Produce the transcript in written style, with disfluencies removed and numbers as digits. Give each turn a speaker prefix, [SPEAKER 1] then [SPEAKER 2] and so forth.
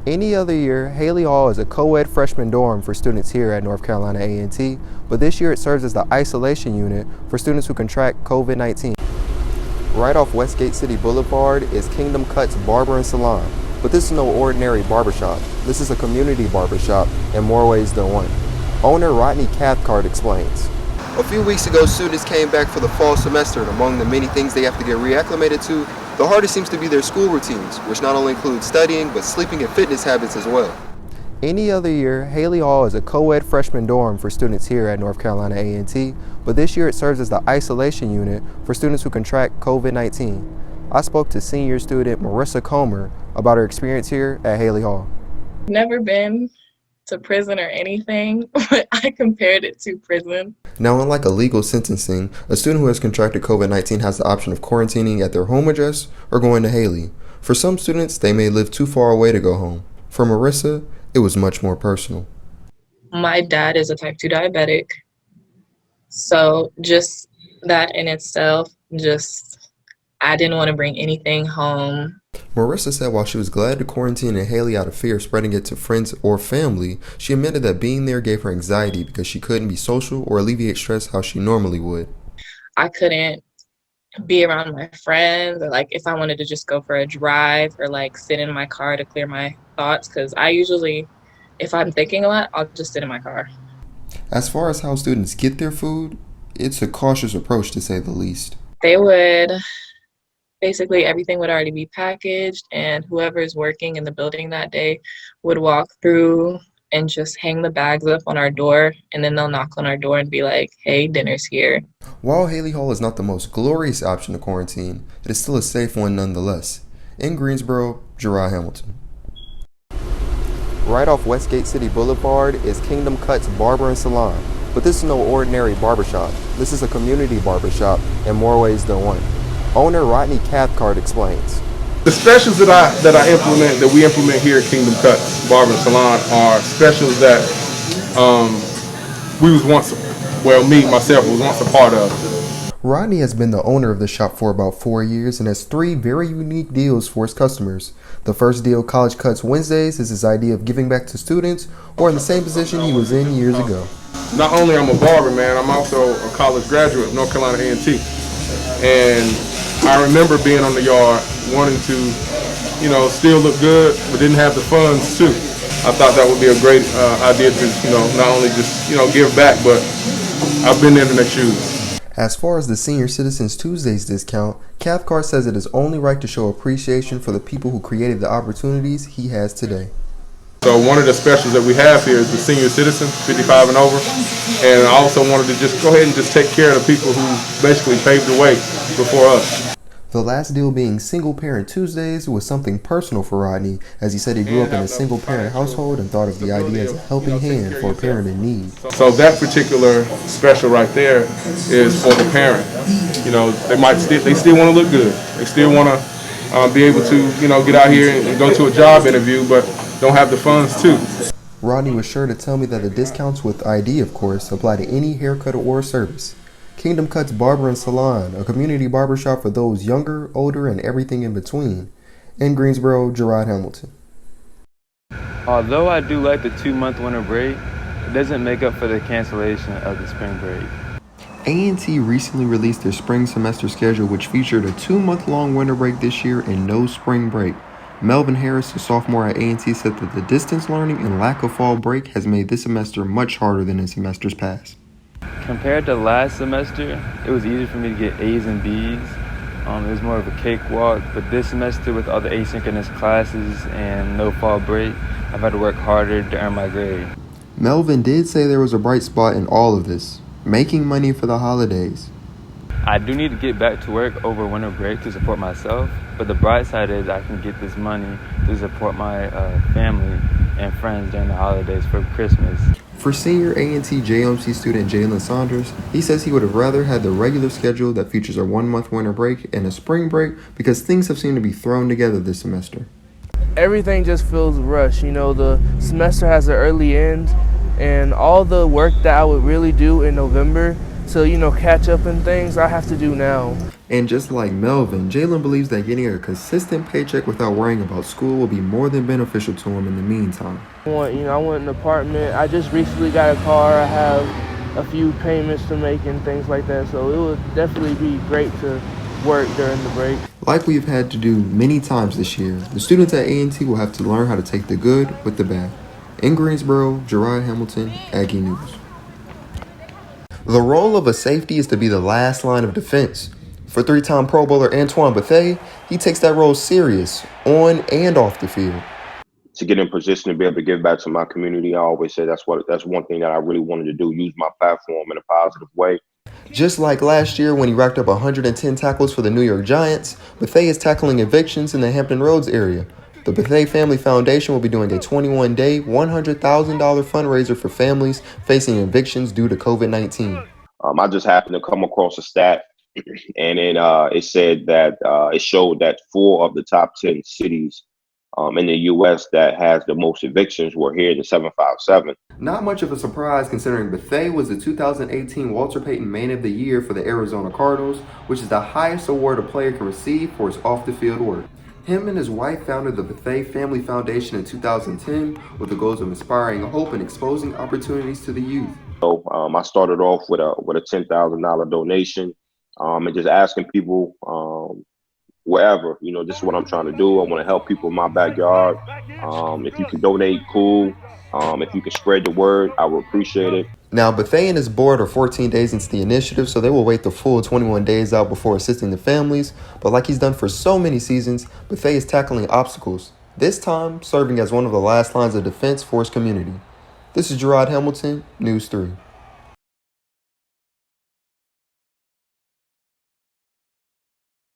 [SPEAKER 1] Any other year, Haley Hall is a co-ed freshman dorm for students here at North Carolina A&T, but this year it serves as the isolation unit for students who contract COVID-19. Right off Westgate City Boulevard is Kingdom Cuts Barber and Salon, but this is no ordinary barbershop. This is a community barbershop in more ways than one. Owner Rodney Cathcart explains. A few weeks ago, students came back for the fall semester, and among the many things they have to get reacclimated to, the hardest seems to be their school routines, which not only include studying, but sleeping and fitness habits as well. Any other year, Haley Hall is a co-ed freshman dorm for students here at North Carolina A&T, but this year it serves as the isolation unit for students who contract COVID-19. I spoke to senior student Marissa Comer about her experience here at Haley Hall.
[SPEAKER 2] Never been to prison or anything, but I compared it to prison.
[SPEAKER 1] Now, unlike a legal sentencing, a student who has contracted COVID-19 has the option of quarantining at their home address or going to Haley. For some students, they may live too far away to go home. For Marissa, it was much more personal.
[SPEAKER 2] My dad is a type 2 diabetic, so just that in itself, I didn't want to bring anything home.
[SPEAKER 1] Marissa said while she was glad to quarantine in Haley out of fear of spreading it to friends or family, she admitted that being there gave her anxiety because she couldn't be social or alleviate stress how she normally would.
[SPEAKER 2] I couldn't be around my friends, or if I wanted to just go for a drive or sit in my car to clear my thoughts, because I usually, if I'm thinking a lot, I'll just sit in my car.
[SPEAKER 1] As far as how students get their food, it's a cautious approach to say the least.
[SPEAKER 2] They would basically, everything would already be packaged, and whoever is working in the building that day would walk through and just hang the bags up on our door, and then they'll knock on our door and be like, hey, dinner's here.
[SPEAKER 1] While Haley Hall is not the most glorious option to quarantine, it is still a safe one nonetheless. In Greensboro, Jarod Hamilton. Right off Westgate City Boulevard is Kingdom Cuts Barber and Salon, but this is no ordinary barbershop. This is a community barbershop in more ways than one. Owner Rodney Cathcart explains.
[SPEAKER 3] The specials that we implement here at Kingdom Cuts Barber and Salon are specials that myself was once a part of.
[SPEAKER 1] Rodney has been the owner of the shop for about 4 years and has 3 very unique deals for his customers. The first deal, College Cuts Wednesdays, is his idea of giving back to students or in the same position he was in years ago.
[SPEAKER 3] Not only am I a barber, man, I'm also a college graduate of North Carolina A&T. And I remember being on the yard wanting to, still look good, but didn't have the funds too. I thought that would be a great idea to, not only just, give back, but I've been there in their shoes.
[SPEAKER 1] As far as the Senior Citizens Tuesdays discount, Cathcart says it is only right to show appreciation for the people who created the opportunities he has today.
[SPEAKER 3] So one of the specials that we have here is the Senior Citizen, 55 and over. And I also wanted to just go ahead and just take care of the people who basically paved the way before us.
[SPEAKER 1] The last deal being Single Parent Tuesdays was something personal for Rodney, as he said he grew up in a single parent household and thought of the idea as a helping hand for a parent in need.
[SPEAKER 3] So that particular special right there is for the parent. They still want to look good. They still want to be able to, get out here and go to a job interview, but don't have the funds too.
[SPEAKER 1] Rodney was sure to tell me that the discounts, with ID of course, apply to any haircut or service. Kingdom Cuts Barber and Salon, a community barbershop for those younger, older, and everything in between. In Greensboro, Jarod Hamilton.
[SPEAKER 4] Although I do like the 2-month winter break, it doesn't make up for the cancellation of the spring break.
[SPEAKER 1] A&T recently released their spring semester schedule, which featured a 2-month-long winter break this year and no spring break. Melvin Harris, a sophomore at A&T, said that the distance learning and lack of fall break has made this semester much harder than in semesters past.
[SPEAKER 4] Compared to last semester, it was easier for me to get A's and B's. It was more of a cakewalk, but this semester with all the asynchronous classes and no fall break, I've had to work harder to earn my grade.
[SPEAKER 1] Melvin did say there was a bright spot in all of this, making money for the holidays.
[SPEAKER 4] I do need to get back to work over winter break to support myself, but the bright side is I can get this money to support my family and friends during the holidays for Christmas.
[SPEAKER 1] For senior A&T JMC student Jalen Saunders, he says he would have rather had the regular schedule that features a 1-month winter break and a spring break because things have seemed to be thrown together this semester.
[SPEAKER 5] Everything just feels rushed. The semester has an early end, and all the work that I would really do in November to, catch up and things I have to do now.
[SPEAKER 1] And just like Melvin, Jalen believes that getting a consistent paycheck without worrying about school will be more than beneficial to him in the meantime.
[SPEAKER 5] I want an apartment. I just recently got a car. I have a few payments to make and things like that. So it would definitely be great to work during the break.
[SPEAKER 1] Like we've had to do many times this year, the students at A&T will have to learn how to take the good with the bad. In Greensboro, Jarod Hamilton, Aggie News. The role of a safety is to be the last line of defense. For three-time Pro Bowler Antoine Bethea, he takes that role serious, on and off the field.
[SPEAKER 6] To get in position to be able to give back to my community, I always say that's one thing that I really wanted to do, use my platform in a positive way.
[SPEAKER 1] Just like last year when he racked up 110 tackles for the New York Giants, Bethea is tackling evictions in the Hampton Roads area. The Bethea Family Foundation will be doing a 21-day, $100,000 fundraiser for families facing evictions due to COVID-19.
[SPEAKER 6] I just happened to come across a stat, and it said that it showed that 4 of the top 10 cities in the U.S. that has the most evictions were here in the 757.
[SPEAKER 1] Not much of a surprise considering Bethea was the 2018 Walter Payton Man of the Year for the Arizona Cardinals, which is the highest award a player can receive for his off-the-field work. Him and his wife founded the Bethea Family Foundation in 2010 with the goals of inspiring hope and exposing opportunities to the youth.
[SPEAKER 6] So I started off with a $10,000 donation and just asking people wherever, this is what I'm trying to do. I want to help people in my backyard. If you can donate, cool. If you can spread the word, I would appreciate it.
[SPEAKER 1] Now, Bethea and his board are 14 days into the initiative, so they will wait the full 21 days out before assisting the families. But like he's done for so many seasons, Bethea is tackling obstacles, this time serving as one of the last lines of defense for his community. This is Jarod Hamilton, News 3.